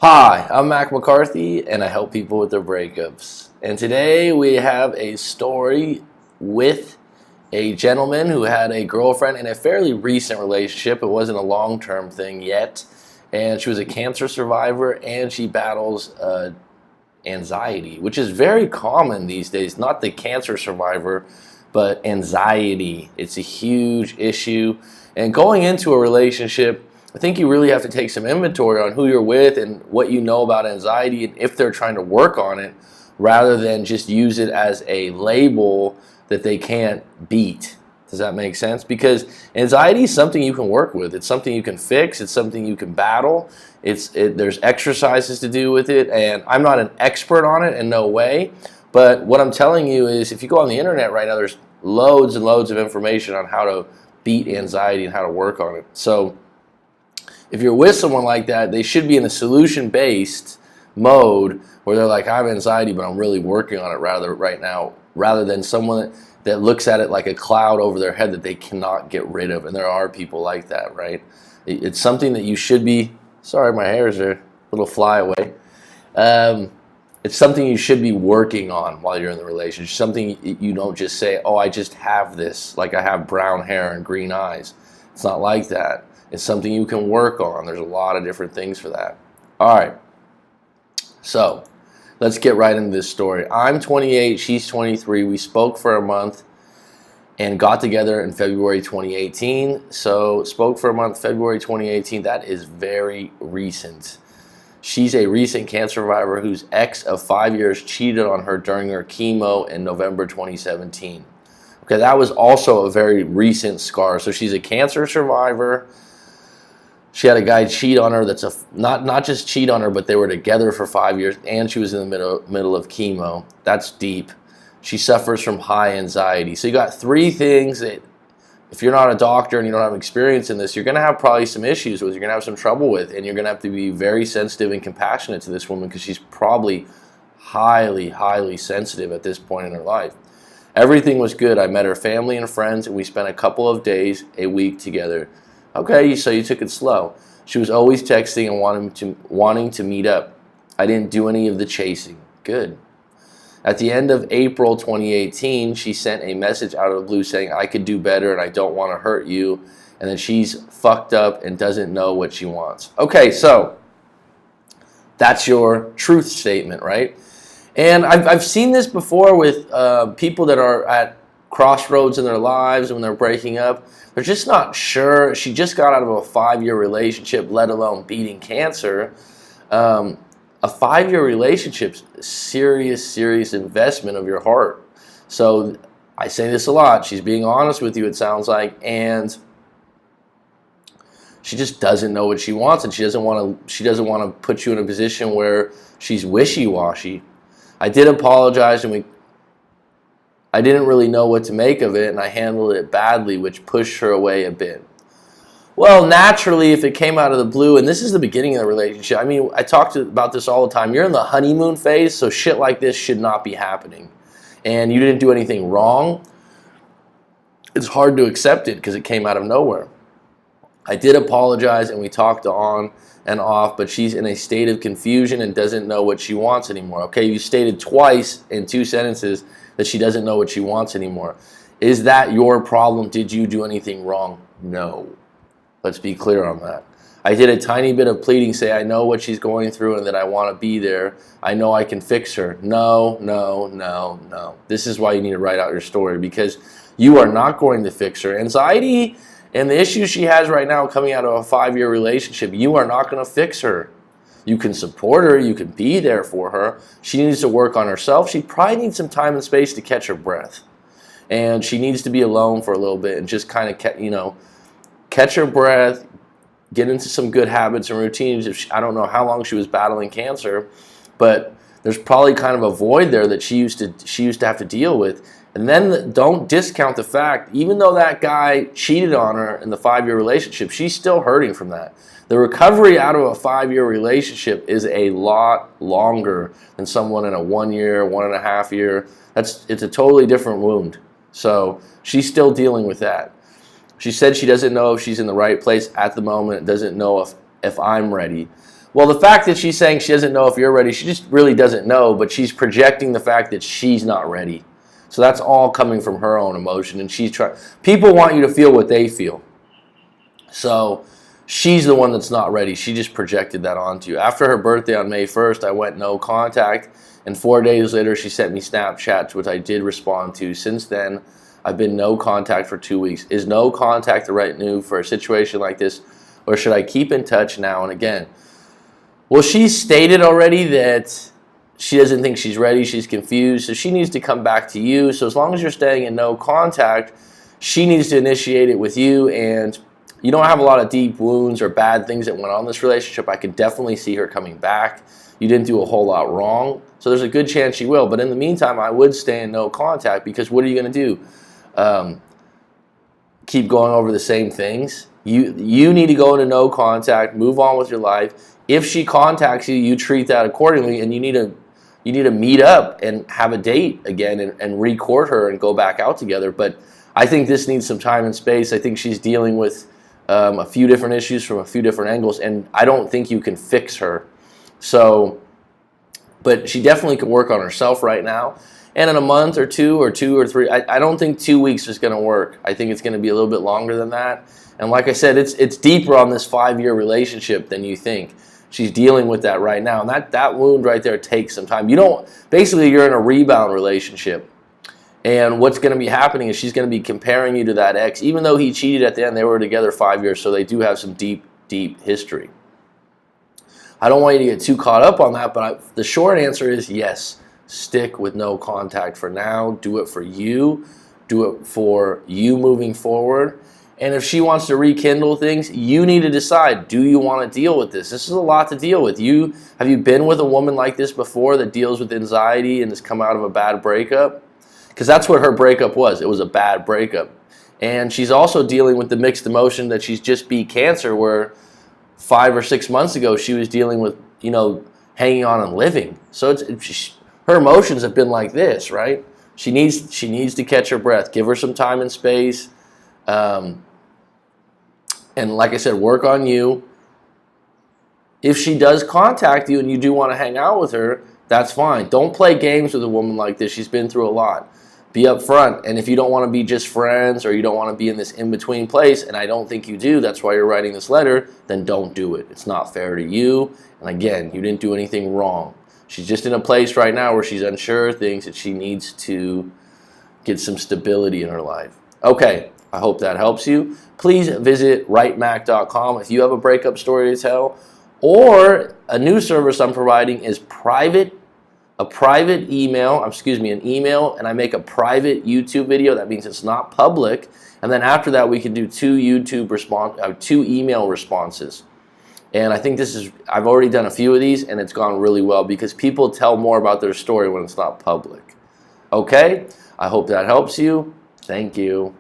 Hi, I'm Mac McCarthy, and I help people with their breakups. And today we have a story with a gentleman who had a girlfriend in a fairly recent relationship. It wasn't a long-term thing yet. And she was a cancer survivor, and she battles anxiety, which is very common these days. Not the cancer survivor, but anxiety. It's a huge issue. And going into a relationship, I think you really have to take some inventory on who you're with and what you know about anxiety and if they're trying to work on it, rather than just use it as a label that they can't beat. Does that make sense? Because anxiety is something you can work with. It's something you can fix. It's something you can battle. There's exercises to do with it, and I'm not an expert on it in no way. But what I'm telling you is, if you go on the internet right now, there's loads and loads of information on how to beat anxiety and how to work on it. So if you're with someone like that, they should be in a solution-based mode where they're like, I have anxiety, but I'm really working on it right now, rather than someone that looks at it like a cloud over their head that they cannot get rid of. And there are people like that, right? It's something that you should be, sorry, my hairs are a little fly away. It's something you should be working on while you're in the relationship. Something you don't just say, oh, I just have this, like I have brown hair and green eyes. It's not like that. It's something you can work on. There's a lot of different things for that. All right. So let's get right into this story. I'm 28. She's 23. We spoke for a month and got together in February 2018. So spoke for a month, February 2018. That is very recent. She's a recent cancer survivor whose ex of 5 years cheated on her during her chemo in November 2017. Okay, that was also a very recent scar. So she's a cancer survivor. She had a guy cheat on her. That's not just cheat on her, but they were together for 5 years, and she was in the middle of chemo. That's deep. She suffers from high anxiety. So you got three things that, if you're not a doctor and you don't have experience in this, you're going to have probably some issues with. You're going to have some trouble with, and you're going to have to be very sensitive and compassionate to this woman because she's probably highly, highly sensitive at this point in her life. Everything was good. I met her family and friends, and we spent a couple of days, a week together. Okay, so you took it slow. She was always texting and wanting to meet up. I didn't do any of the chasing. Good. At the end of April 2018, she sent a message out of the blue saying, I could do better and I don't want to hurt you, and that she's fucked up and doesn't know what she wants. Okay, so that's your truth statement, right? And I've seen this before with people that are at crossroads in their lives when they're breaking up. They're just not sure. She just got out of a 5-year relationship, let alone beating cancer. A 5-year relationship, serious investment of your heart. So I say this a lot. She's being honest with you, it sounds like, and she just doesn't know what she wants, and she doesn't want to put you in a position where she's wishy-washy. I did apologize, and I didn't really know what to make of it, and I handled it badly, which pushed her away a bit. Well, naturally, if it came out of the blue, and this is the beginning of the relationship, I mean, I talk about this all the time. You're in the honeymoon phase, so shit like this should not be happening. And you didn't do anything wrong. It's hard to accept it because it came out of nowhere. I did apologize, and we talked on and off, but she's in a state of confusion and doesn't know what she wants anymore. Okay, you stated twice in 2 sentences that she doesn't know what she wants anymore. Is that your problem? Did you do anything wrong? No. Let's be clear on that. I did a tiny bit of pleading, say I know what she's going through and that I want to be there. I know I can fix her. No. This is why you need to write out your story, because you are not going to fix her. Anxiety and the issues she has right now coming out of a 5-year relationship, you are not going to fix her. You can support her. You can be there for her. She needs to work on herself. She probably needs some time and space to catch her breath. And she needs to be alone for a little bit and just kind of, catch her breath, get into some good habits and routines. I don't know how long she was battling cancer, but there's probably kind of a void there that she used to have to deal with. And then don't discount the fact, even though that guy cheated on her in the 5-year relationship, she's still hurting from that. The recovery out of a 5-year relationship is a lot longer than someone in a 1 year, 1.5 year. It's a totally different wound. So she's still dealing with that. She said she doesn't know if she's in the right place at the moment, doesn't know if I'm ready. Well, the fact that she's saying she doesn't know if you're ready, she just really doesn't know, but she's projecting the fact that she's not ready. So that's all coming from her own emotion, and she's trying. People want you to feel what they feel. So she's the one that's not ready. She just projected that onto you. After her birthday on May 1st, I went no contact, and 4 days later, she sent me Snapchats, which I did respond to. Since then, I've been no contact for 2 weeks. Is no contact the right move for a situation like this, or should I keep in touch now and again? Well, she's stated already that she doesn't think she's ready. She's confused, so she needs to come back to you. So as long as you're staying in no contact, she needs to initiate it with you, and you don't have a lot of deep wounds or bad things that went on in this relationship. I could definitely see her coming back. You didn't do a whole lot wrong, so there's a good chance she will. But in the meantime, I would stay in no contact, because what are you going to do? Keep going over the same things? You need to go into no contact, move on with your life. If she contacts you, you treat that accordingly, and you need to meet up and have a date again and re-court her and go back out together. But I think this needs some time and space. I think she's dealing with a few different issues from a few different angles, and I don't think you can fix her. So, but she definitely can work on herself right now. And in a month or two or three, I don't think 2 weeks is going to work. I think it's going to be a little bit longer than that. And like I said, it's deeper on this 5-year relationship than you think. She's dealing with that right now, and that wound right there takes some time. Basically, you're in a rebound relationship, and what's going to be happening is she's going to be comparing you to that ex. Even though he cheated at the end, they were together 5 years, so they do have some deep history. I don't want you to get too caught up on that, but the short answer is yes. Stick with no contact for now. Do it for you. Do it for you moving forward. And if she wants to rekindle things, you need to decide, do you want to deal with this? This is a lot to deal with. Have you been with a woman like this before that deals with anxiety and has come out of a bad breakup? Because that's what her breakup was. It was a bad breakup. And she's also dealing with the mixed emotion that she's just beat cancer, where 5 or 6 months ago she was dealing with, hanging on and living. So her emotions have been like this, right? She needs to catch her breath. Give her some time and space. And like I said, work on you. If she does contact you and you do want to hang out with her, that's fine. Don't play games with a woman like this. She's been through a lot. Be upfront. And if you don't want to be just friends, or you don't want to be in this in-between place, and I don't think you do, that's why you're writing this letter, then don't do it. It's not fair to you. And again, you didn't do anything wrong. She's just in a place right now where she's unsure, thinks that she needs to get some stability in her life. Okay, I hope that helps you. Please visit writemac.com if you have a breakup story to tell, or a new service I'm providing is an email, and I make a private YouTube video. That means it's not public. And then after that, we can do 2 email responses. And I think I've already done a few of these, and it's gone really well because people tell more about their story when it's not public. Okay? I hope that helps you. Thank you.